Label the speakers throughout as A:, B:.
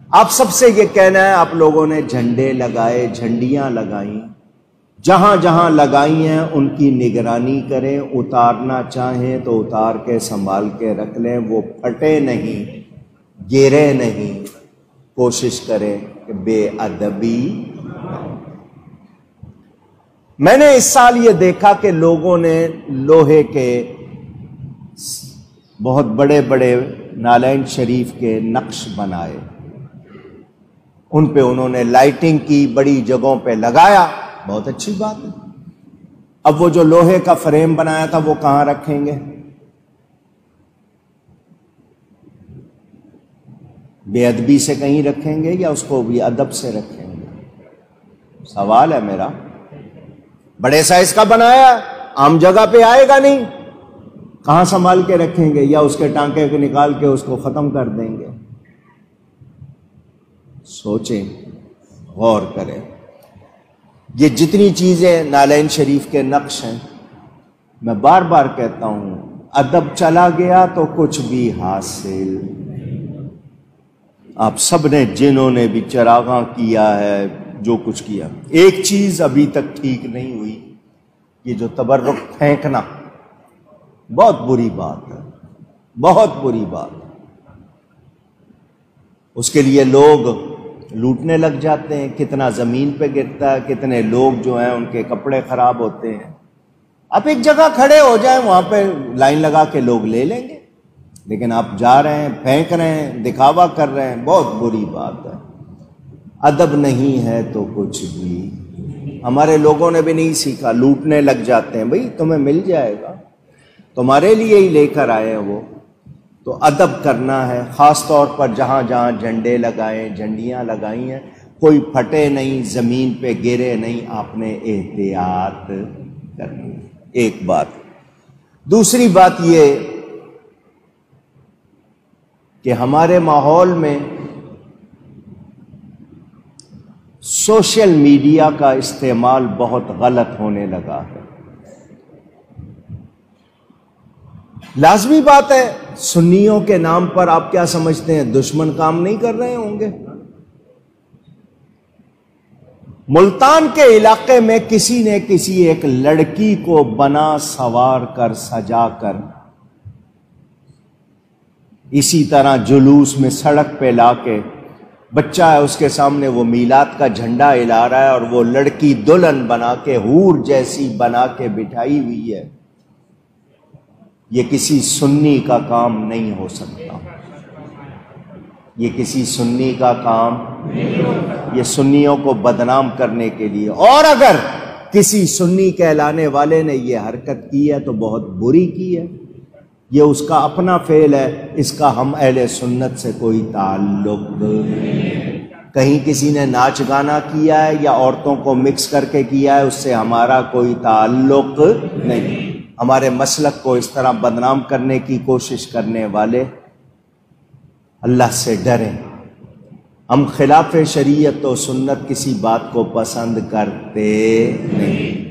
A: آپ سب سے یہ کہنا ہے، آپ لوگوں نے جھنڈے لگائے، جھنڈیاں لگائیں، جہاں جہاں لگائی ہیں ان کی نگرانی کریں، اتارنا چاہیں تو اتار کے سنبھال کے رکھ لیں، وہ پھٹے نہیں، گرے نہیں، کوشش کریں کہ بے ادبی۔ میں نے اس سال یہ دیکھا کہ لوگوں نے لوہے کے بہت بڑے بڑے نالین شریف کے نقش بنائے، ان پہ انہوں نے لائٹنگ کی، بڑی جگہوں پہ لگایا، بہت اچھی بات ہے۔ اب وہ جو لوہے کا فریم بنایا تھا وہ کہاں رکھیں گے؟ بے ادبی سے کہیں رکھیں گے یا اس کو بھی ادب سے رکھیں گے؟ سوال ہے میرا۔ بڑے سائز کا بنایا، عام جگہ پہ آئے گا نہیں، کہاں سنبھال کے رکھیں گے؟ یا اس کے ٹانکے کو نکال کے اس کو ختم کر دیں گے؟ سوچیں، غور کریں۔ یہ جتنی چیزیں نالین شریف کے نقش ہیں، میں بار بار کہتا ہوں، ادب چلا گیا تو کچھ بھی حاصل۔ آپ سب نے، جنہوں نے بھی چراغاں کیا ہے، جو کچھ کیا، ایک چیز ابھی تک ٹھیک نہیں ہوئی، یہ جو تبرک پھینکنا، بہت بری بات ہے، بہت بری بات ہے۔ اس کے لیے لوگ لوٹنے لگ جاتے ہیں، کتنا زمین پہ گرتا ہے، کتنے لوگ جو ہیں ان کے کپڑے خراب ہوتے ہیں۔ آپ ایک جگہ کھڑے ہو جائیں، وہاں پہ لائن لگا کے لوگ لے لیں گے، لیکن آپ جا رہے ہیں، پھینک رہے ہیں، دکھاوا کر رہے ہیں، بہت بری بات ہے۔ ادب نہیں ہے تو کچھ بھی۔ ہمارے لوگوں نے بھی نہیں سیکھا، لوٹنے لگ جاتے ہیں، بھئی تمہیں مل جائے گا، تمہارے لیے ہی لے کر آئے ہیں وہ۔ تو ادب کرنا ہے، خاص طور پر جہاں جہاں جھنڈے لگائیں، جھنڈیاں لگائی ہیں، کوئی پھٹے نہیں، زمین پہ گرے نہیں، آپ نے احتیاط کرنی ہے۔ ایک بات۔ دوسری بات یہ کہ ہمارے ماحول میں سوشل میڈیا کا استعمال بہت غلط ہونے لگا ہے۔ لازمی بات ہے، سنیوں کے نام پر آپ کیا سمجھتے ہیں دشمن کام نہیں کر رہے ہوں گے؟ ملتان کے علاقے میں کسی نے کسی ایک لڑکی کو بنا سوار کر، سجا کر، اسی طرح جلوس میں سڑک پہ لا کے، بچہ ہے اس کے سامنے، وہ میلاد کا جھنڈا ہلا رہا ہے، اور وہ لڑکی دلہن بنا کے، حور جیسی بنا کے بٹھائی ہوئی ہے۔ یہ کسی سنی کا کام نہیں ہو سکتا، یہ کسی سنی کا کام، یہ سنیوں کو بدنام کرنے کے لیے۔ اور اگر کسی سنی کہلانے والے نے یہ حرکت کی ہے تو بہت بری کی ہے، یہ اس کا اپنا فعل ہے، اس کا ہم اہل سنت سے کوئی تعلق نہیں۔ کہیں کسی نے ناچ گانا کیا ہے یا عورتوں کو مکس کر کے کیا ہے، اس سے ہمارا کوئی تعلق نہیں۔ ہمارے مسلک کو اس طرح بدنام کرنے کی کوشش کرنے والے، اللہ سے ڈریں۔ ہم خلاف شریعت و سنت کسی بات کو پسند کرتے نہیں۔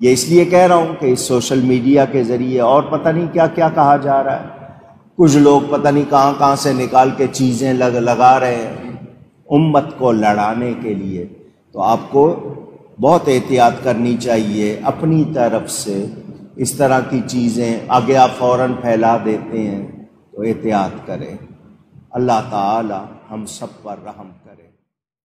A: یہ اس لیے کہہ رہا ہوں کہ اس سوشل میڈیا کے ذریعے اور پتہ نہیں کیا کیا کہا جا رہا ہے، کچھ لوگ پتہ نہیں کہاں کہاں سے نکال کے چیزیں لگا رہے ہیں امت کو لڑانے کے لیے۔ تو آپ کو بہت احتیاط کرنی چاہیے اپنی طرف سے۔ اس طرح کی چیزیں آگے آپ فوراً پھیلا دیتے ہیں، تو احتیاط کریں۔ اللہ تعالی ہم سب پر رحم کرے۔